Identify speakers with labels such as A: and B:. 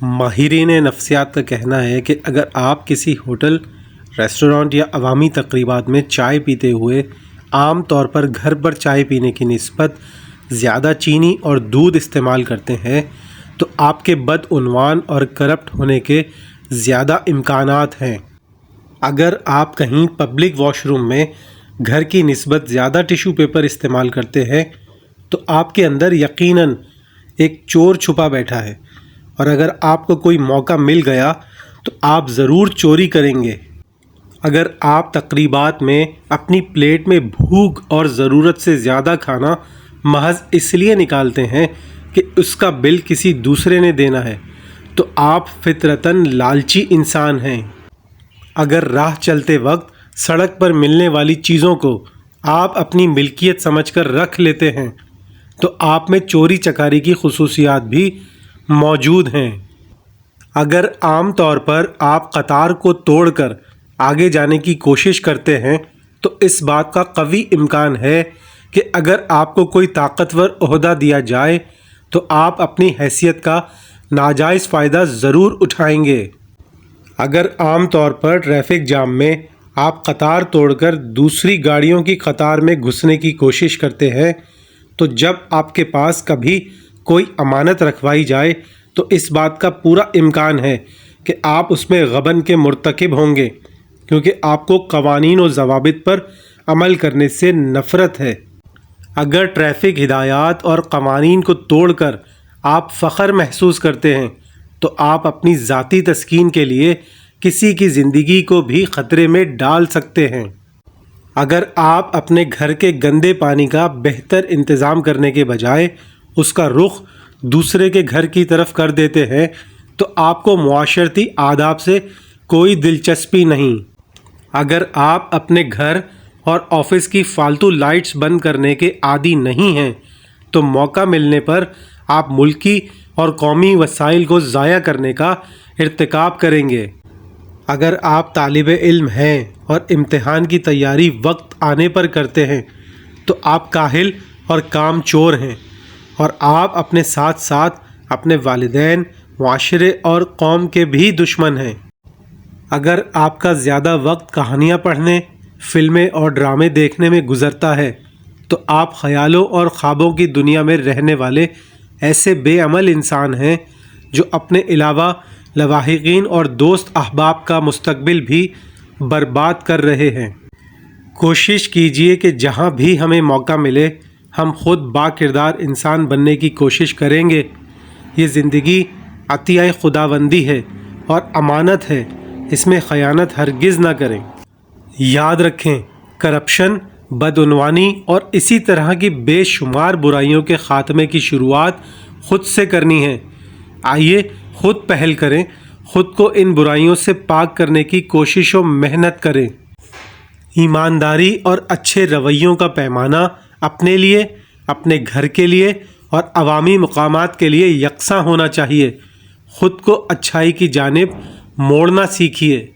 A: ماہرین نفسیات کا کہنا ہے کہ اگر آپ کسی ہوٹل، ریسٹورانٹ یا عوامی تقریبات میں چائے پیتے ہوئے عام طور پر گھر پر چائے پینے کی نسبت زیادہ چینی اور دودھ استعمال کرتے ہیں تو آپ کے بدعنوان اور کرپٹ ہونے کے زیادہ امکانات ہیں۔ اگر آپ کہیں پبلک واش روم میں گھر کی نسبت زیادہ ٹیشو پیپر استعمال کرتے ہیں تو آپ کے اندر یقیناً ایک چور چھپا بیٹھا ہے، اور اگر آپ کو کوئی موقع مل گیا تو آپ ضرور چوری کریں گے۔ اگر آپ تقریبات میں اپنی پلیٹ میں بھوک اور ضرورت سے زیادہ کھانا محض اس لیے نکالتے ہیں کہ اس کا بل کسی دوسرے نے دینا ہے تو آپ فطرتاً لالچی انسان ہیں۔ اگر راہ چلتے وقت سڑک پر ملنے والی چیزوں کو آپ اپنی ملکیت سمجھ کر رکھ لیتے ہیں تو آپ میں چوری چکاری کی خصوصیات بھی موجود ہیں۔ اگر عام طور پر آپ قطار کو توڑ کر آگے جانے کی کوشش کرتے ہیں تو اس بات کا قوی امکان ہے کہ اگر آپ کو کوئی طاقتور عہدہ دیا جائے تو آپ اپنی حیثیت کا ناجائز فائدہ ضرور اٹھائیں گے۔ اگر عام طور پر ٹریفک جام میں آپ قطار توڑ کر دوسری گاڑیوں کی قطار میں گھسنے کی کوشش کرتے ہیں تو جب آپ کے پاس کبھی کوئی امانت رکھوائی جائے تو اس بات کا پورا امکان ہے کہ آپ اس میں غبن کے مرتکب ہوں گے، کیونکہ آپ کو قوانین و ضوابط پر عمل کرنے سے نفرت ہے۔ اگر ٹریفک ہدایات اور قوانین کو توڑ کر آپ فخر محسوس کرتے ہیں تو آپ اپنی ذاتی تسکین کے لیے کسی کی زندگی کو بھی خطرے میں ڈال سکتے ہیں۔ اگر آپ اپنے گھر کے گندے پانی کا بہتر انتظام کرنے کے بجائے اس کا رخ دوسرے کے گھر کی طرف کر دیتے ہیں تو آپ کو معاشرتی آداب سے کوئی دلچسپی نہیں۔ اگر آپ اپنے گھر اور آفس کی فالتو لائٹس بند کرنے کے عادی نہیں ہیں تو موقع ملنے پر آپ ملکی اور قومی وسائل کو ضائع کرنے کا ارتکاب کریں گے۔ اگر آپ طالب علم ہیں اور امتحان کی تیاری وقت آنے پر کرتے ہیں تو آپ کاہل اور کام چور ہیں، اور آپ اپنے ساتھ ساتھ اپنے والدین، معاشرے اور قوم کے بھی دشمن ہیں۔ اگر آپ کا زیادہ وقت کہانیاں پڑھنے، فلمیں اور ڈرامے دیکھنے میں گزرتا ہے تو آپ خیالوں اور خوابوں کی دنیا میں رہنے والے ایسے بے عمل انسان ہیں جو اپنے علاوہ لاحقین اور دوست احباب کا مستقبل بھی برباد کر رہے ہیں۔ کوشش کیجیے کہ جہاں بھی ہمیں موقع ملے ہم خود با کردار انسان بننے کی کوشش کریں گے۔ یہ زندگی عطیہ خداوندی ہے اور امانت ہے، اس میں خیانت ہرگز نہ کریں۔ یاد رکھیں، کرپشن، بدعنوانی اور اسی طرح کی بے شمار برائیوں کے خاتمے کی شروعات خود سے کرنی ہے۔ آئیے خود پہل کریں، خود کو ان برائیوں سے پاک کرنے کی کوشش و محنت کریں۔ ایمانداری اور اچھے رویوں کا پیمانہ اپنے لیے، اپنے گھر کے لیے اور عوامی مقامات کے لیے یکساں ہونا چاہیے۔ خود کو اچھائی کی جانب موڑنا سیکھیے۔